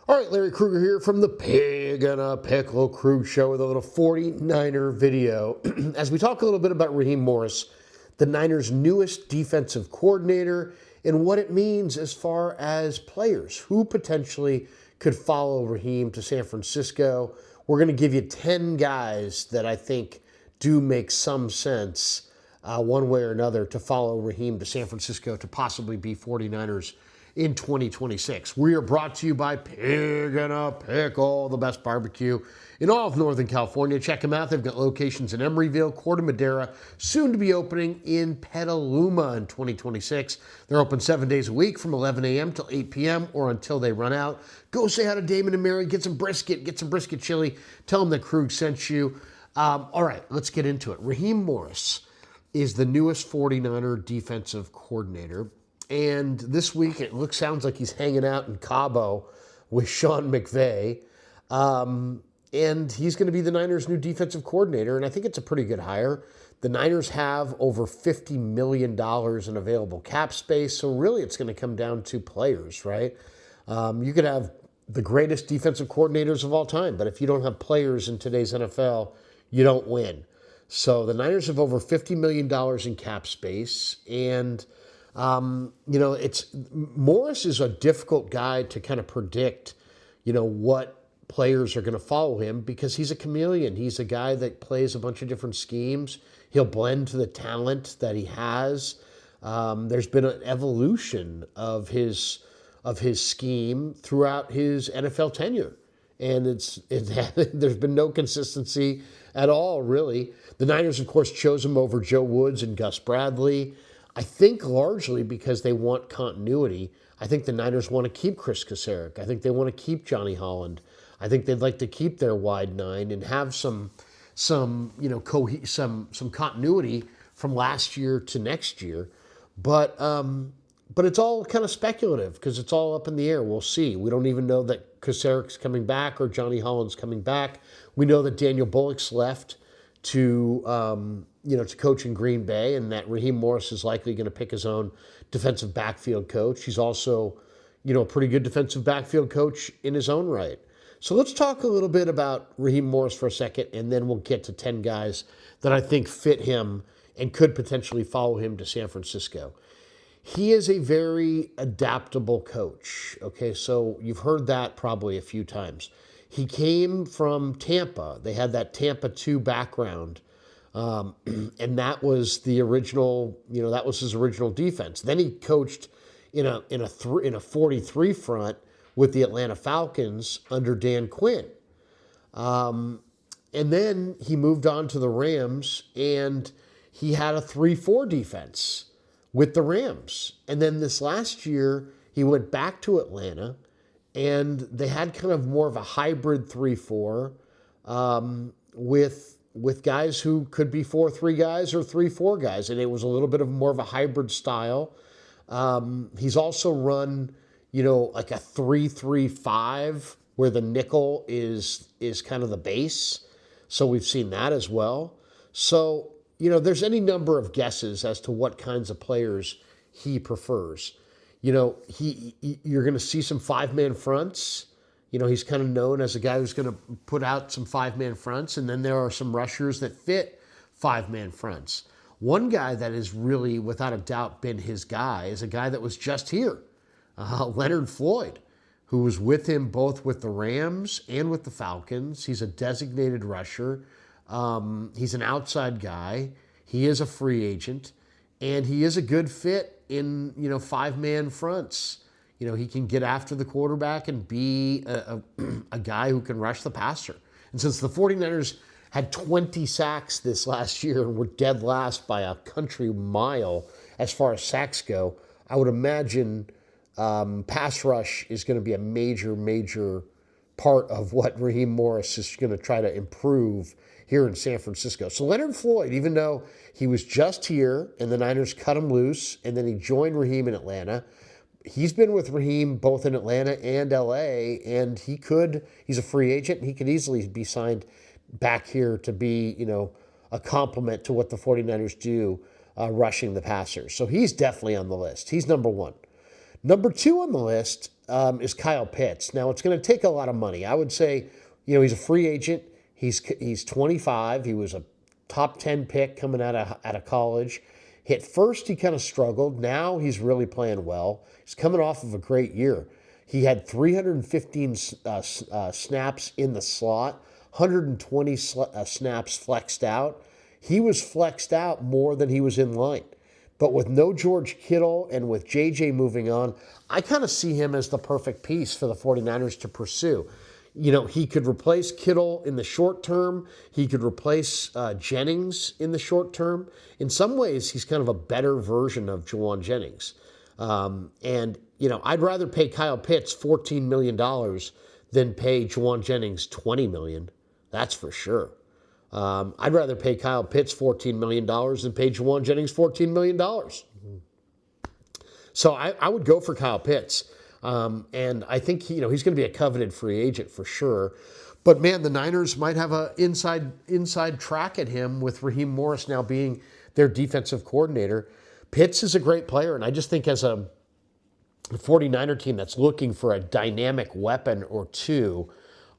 All right, Larry Krueger here from the Pig and a Pickle Crew Show with a little 49er video. As we talk a little bit about Raheem Morris, the Niners' newest defensive coordinator, and what it means as far as players who potentially could follow Raheem to San Francisco. We're going to give you 10 guys that I think do make some sense one way or another to follow Raheem to San Francisco to possibly be 49ers in 2026. We are brought to you by Pig and a Pickle, the best barbecue in all of Northern California. Check them out. They've got locations in Emeryville, Corte Madera, soon to be opening in Petaluma in 2026. They're open 7 days a week from 11 a.m. till 8 p.m. or until they run out. Go say hi to Damon and Mary, get some brisket chili. Tell them that Krug sent you. All right, let's get into it. Raheem Morris is the newest 49er defensive coordinator. And this week, sounds like he's hanging out in Cabo with Sean McVay. And he's going to be the Niners' new defensive coordinator. And I think it's a pretty good hire. The Niners have over $50 million in available cap space. So really, it's going to come down to players, right? You could have the greatest defensive coordinators of all time. But if you don't have players in today's NFL, you don't win. So the Niners have over $50 million in cap space. And Morris is a difficult guy to kind of predict, what players are going to follow him because he's a chameleon. He's a guy that plays a bunch of different schemes. He'll blend to the talent that he has. There's been an evolution of his scheme throughout his NFL tenure. And there's been no consistency at all, really. The Niners, of course, chose him over Joe Woods and Gus Bradley. I think largely because they want continuity. I think the Niners want to keep Chris Kasarik. I think they want to keep Johnny Holland. I think they'd like to keep their wide nine and have some continuity from last year to next year. But it's all kind of speculative because it's all up in the air. We'll see. We don't even know that Kasarik's coming back or Johnny Holland's coming back. We know that Daniel Bullock's left to coach in Green Bay, and that Raheem Morris is likely going to pick his own defensive backfield coach. He's also, a pretty good defensive backfield coach in his own right. So let's talk a little bit about Raheem Morris for a second, and then we'll get to 10 guys that I think fit him and could potentially follow him to San Francisco. He is a very adaptable coach. Okay, so you've heard that probably a few times. He came from Tampa. They had that Tampa 2 background. And that was the original, that was his original defense. Then he coached in a 43 front with the Atlanta Falcons under Dan Quinn. And then he moved on to the Rams and he had a 3-4 defense with the Rams. And then this last year, he went back to Atlanta and they had kind of more of a hybrid 3-4 with guys who could be 4-3 guys or 3-4 guys. And it was a little bit of more of a hybrid style. He's also run, like a 3-3-5 where the nickel is kind of the base. So we've seen that as well. So, there's any number of guesses as to what kinds of players he prefers. You're going to see some 5-man fronts. He's kind of known as a guy who's going to put out some 5-man fronts, and then there are some rushers that fit 5-man fronts. One guy that has really, without a doubt, been his guy is a guy that was just here, Leonard Floyd, who was with him both with the Rams and with the Falcons. He's a designated rusher. He's an outside guy. He is a free agent, and he is a good fit in, 5-man fronts. He can get after the quarterback and be a guy who can rush the passer. And since the 49ers had 20 sacks this last year and were dead last by a country mile as far as sacks go, I would imagine pass rush is going to be a major part of what Raheem Morris is going to try to improve here in San Francisco. So Leonard Floyd, even though he was just here and the Niners cut him loose and then he joined Raheem in Atlanta, he's been with Raheem both in Atlanta and LA, and he's a free agent, and he could easily be signed back here to be, a complement to what the 49ers do rushing the passers. So he's definitely on the list. He's number one. Number 2 on the list is Kyle Pitts. Now, it's going to take a lot of money. I would say, he's a free agent. He's 25. He was a top 10 pick coming out of college. Hit first, he kind of struggled. Now he's really playing well. He's coming off of a great year. He had 315 snaps in the slot, 120 snaps flexed out. He was flexed out more than he was in line. But with no George Kittle and with JJ moving on, I kind of see him as the perfect piece for the 49ers to pursue. He could replace Kittle in the short term. He could replace Jennings in the short term. In some ways, he's kind of a better version of Juwan Jennings. I'd rather pay Kyle Pitts $14 million than pay Juwan Jennings $20 million. That's for sure. I'd rather pay Kyle Pitts $14 million than pay Juwan Jennings $14 million. So I would go for Kyle Pitts. And I think he's going to be a coveted free agent for sure. But man, the Niners might have an inside track at him with Raheem Morris now being their defensive coordinator. Pitts is a great player, and I just think as a 49er team that's looking for a dynamic weapon or two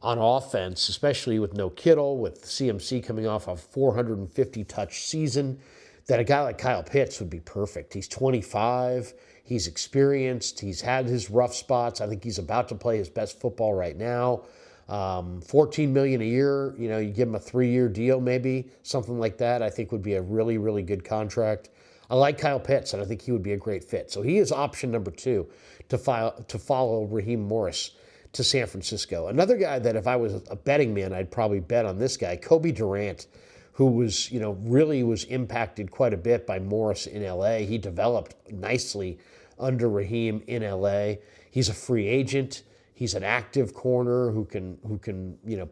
on offense, especially with no Kittle, with CMC coming off a 450 touch season, that a guy like Kyle Pitts would be perfect. He's 25. He's experienced. He's had his rough spots. I think he's about to play his best football right now. $14 million a year. You give him a 3-year deal, maybe something like that. I think would be a really, really good contract. I like Kyle Pitts, and I think he would be a great fit. So he is option number 2 to follow Raheem Morris to San Francisco. Another guy that if I was a betting man, I'd probably bet on this guy, Kobe Durant, who was, really was impacted quite a bit by Morris in LA. He developed nicely under Raheem in LA. He's a free agent. He's an active corner who can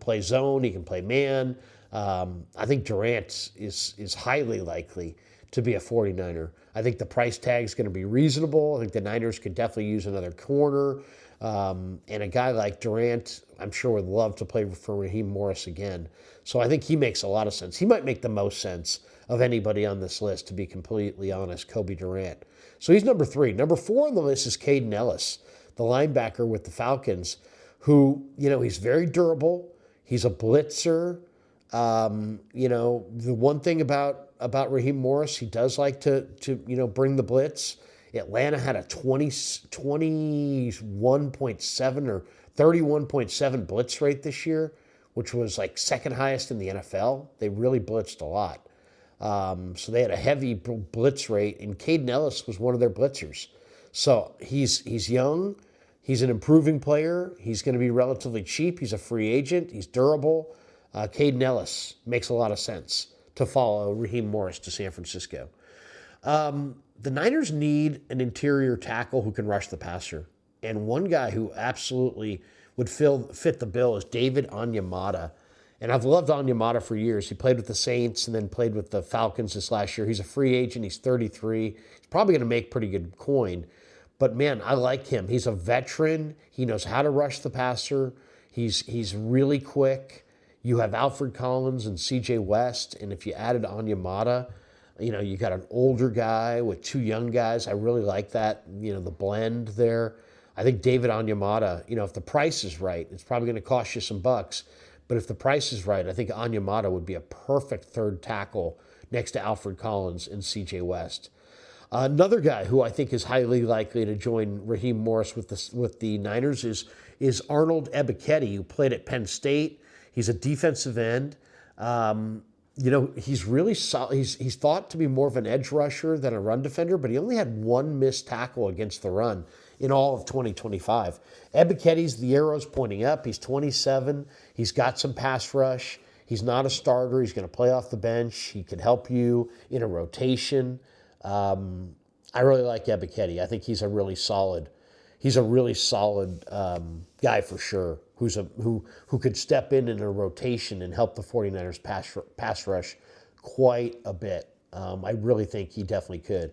play zone. He can play man. I think Durant is highly likely to be a 49er. I think the price tag is going to be reasonable. I think the Niners could definitely use another corner. And a guy like Durant, I'm sure would love to play for Raheem Morris again. So I think he makes a lot of sense. He might make the most sense of anybody on this list, to be completely honest, Kobe Durant. So he's number 3. Number 4 on the list is Caden Ellis, the linebacker with the Falcons, who, he's very durable. He's a blitzer. The one thing about Raheem Morris, he does like to bring the blitz. Atlanta had a 21.7 or 31.7 blitz rate this year, which was like second highest in the NFL. They really blitzed a lot. So they had a heavy blitz rate, and Caden Ellis was one of their blitzers. So he's young. He's an improving player. He's going to be relatively cheap. He's a free agent. He's durable. Caden Ellis makes a lot of sense to follow Raheem Morris to San Francisco. The Niners need an interior tackle who can rush the passer. And one guy who absolutely would fit the bill is David Onyemata. And I've loved Onyemata for years. He played with the Saints and then played with the Falcons this last year. He's a free agent. He's 33. He's probably going to make pretty good coin. But, man, I like him. He's a veteran. He knows how to rush the passer. He's really quick. You have Alfred Collins and C.J. West. And if you added Onyemata, you got an older guy with 2 young guys. I really like that, the blend there. I think David Onyemata, if the price is right, it's probably going to cost you some bucks. But if the price is right, I think Onyemata would be a perfect third tackle next to Alfred Collins and C.J. West. Another guy who I think is highly likely to join Raheem Morris with the Niners is Arnold Ebiketie, who played at Penn State. He's a defensive end. He's really solid. He's thought to be more of an edge rusher than a run defender, but he only had 1 missed tackle against the run in all of 2025. Ebiketie's, the arrow's pointing up. He's 27. He's got some pass rush. He's not a starter. He's going to play off the bench. He could help you in a rotation. I really like Ebiketie. I think he's a really solid guy for sure, who could step in a rotation and help the 49ers pass rush quite a bit. I really think he definitely could.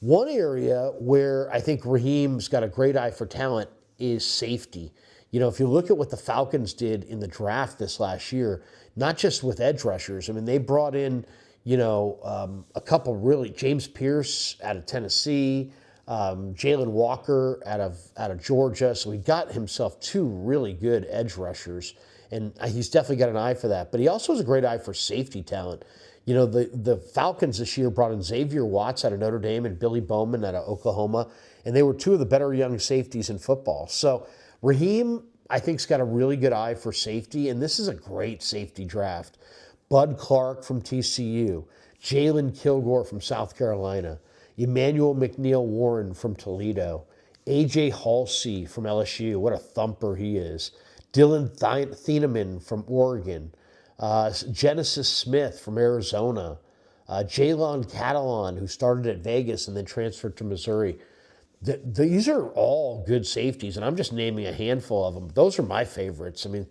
One area where I think Raheem's got a great eye for talent is safety. If you look at what the Falcons did in the draft this last year, not just with edge rushers, I mean, they brought in, a couple really, James Pierce out of Tennessee, Jalen Walker out of Georgia. So he got himself two really good edge rushers, and he's definitely got an eye for that. But he also has a great eye for safety talent. You know, the Falcons this year brought in Xavier Watts out of Notre Dame and Billy Bowman out of Oklahoma, and they were two of the better young safeties in football. So Raheem, I think, has got a really good eye for safety, and this is a great safety draft. Bud Clark from TCU, Jalen Kilgore from South Carolina, Emmanuel McNeil Warren from Toledo, A.J. Halsey from LSU, what a thumper he is, Dylan Thieneman from Oregon, Genesis Smith from Arizona, Jalon Catalon, who started at Vegas and then transferred to Missouri. These are all good safeties, and I'm just naming a handful of them. Those are my favorites. I mean,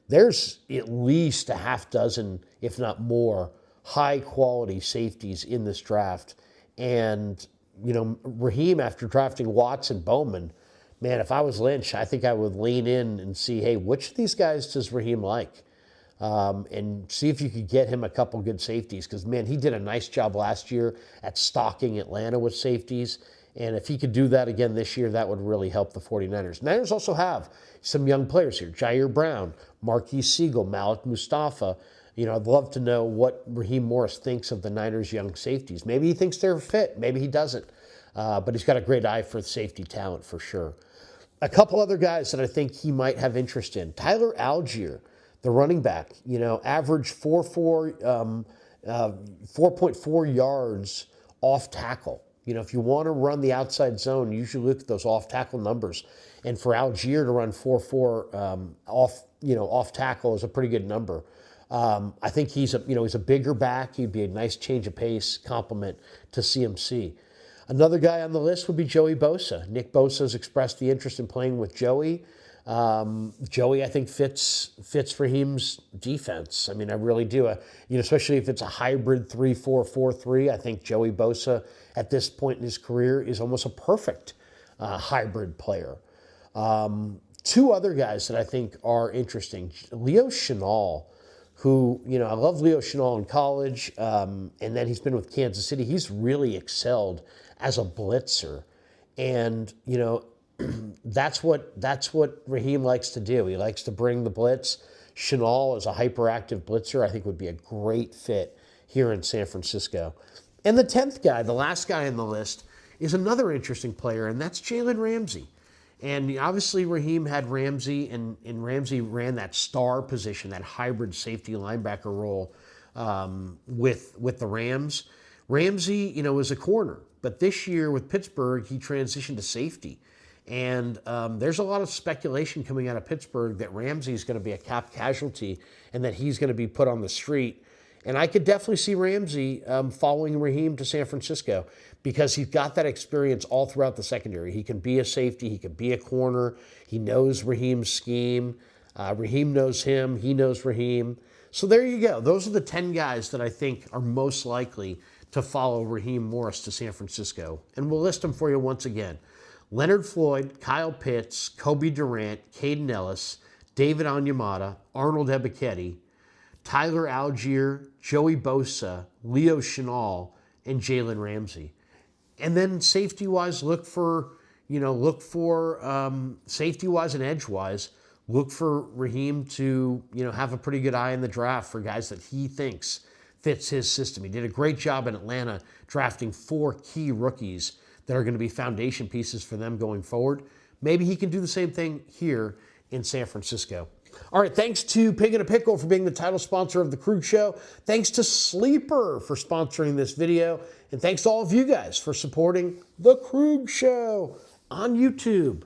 there's at least a half dozen, if not more, high-quality safeties in this draft. And, you know, Raheem, after drafting Watts and Bowman, man, if I was Lynch, I think I would lean in and see, hey, which of these guys does Raheem like? And see if you could get him a couple good safeties. Because, man, he did a nice job last year at stocking Atlanta with safeties. And if he could do that again this year, that would really help the 49ers. Niners also have some young players here. Jair Brown, Marquise Siegel, Malik Mustafa. You know, I'd love to know what Raheem Morris thinks of the Niners' young safeties. Maybe he thinks they're fit. Maybe he doesn't. But he's got a great eye for safety talent for sure. A couple other guys that I think he might have interest in. Tyler Algier, the running back, you know, average 4.4 yards off tackle. You know, if you want to run the outside zone, you usually look at those off-tackle numbers. And for Algier to run 4.4 off tackle is a pretty good number. I think he's a bigger back. He'd be a nice change of pace complement to CMC. Another guy on the list would be Joey Bosa. Nick Bosa has expressed the interest in playing with Joey. Joey, I think, fits Raheem's defense. I mean, I really do. Especially if it's a hybrid 3-4-4-3, I think Joey Bosa at this point in his career is almost a perfect hybrid player. Two other guys that I think are interesting. Leo Chenal, who, you know, I love Leo Chenal in college, and then he's been with Kansas City. He's really excelled as a blitzer. And, you know, that's what Raheem likes to do. He likes to bring the blitz. Chenal as a hyperactive blitzer, I think, would be a great fit here in San Francisco. And the 10th guy, the last guy on the list, is another interesting player, and that's Jalen Ramsey. And obviously Raheem had Ramsey, and Ramsey ran that star position, that hybrid safety linebacker role with the Rams. Ramsey, you know, was a corner. But this year with Pittsburgh, he transitioned to safety. And there's a lot of speculation coming out of Pittsburgh that Ramsey is going to be a cap casualty and that he's going to be put on the street. And I could definitely see Ramsey following Raheem to San Francisco because he's got that experience all throughout the secondary. He can be a safety. He can be a corner. He knows Raheem's scheme. Raheem knows him. He knows Raheem. So there you go. Those are the 10 guys that I think are most likely to follow Raheem Morris to San Francisco. And we'll list them for you once again. Leonard Floyd, Kyle Pitts, Kobe Durant, Caden Ellis, David Onyemata, Arnold Ebiketie, Tyler Algier, Joey Bosa, Leo Chenal, and Jalen Ramsey. And then safety-wise, look for safety-wise and edge-wise, look for Raheem to, you know, have a pretty good eye in the draft for guys that he thinks fits his system. He did a great job in Atlanta drafting 4 key rookies that are going to be foundation pieces for them going forward. Maybe he can do the same thing here in San Francisco. All right, thanks to Pig and a Pickle for being the title sponsor of The Krug Show. Thanks to Sleeper for sponsoring this video. And thanks to all of you guys for supporting The Krug Show on YouTube.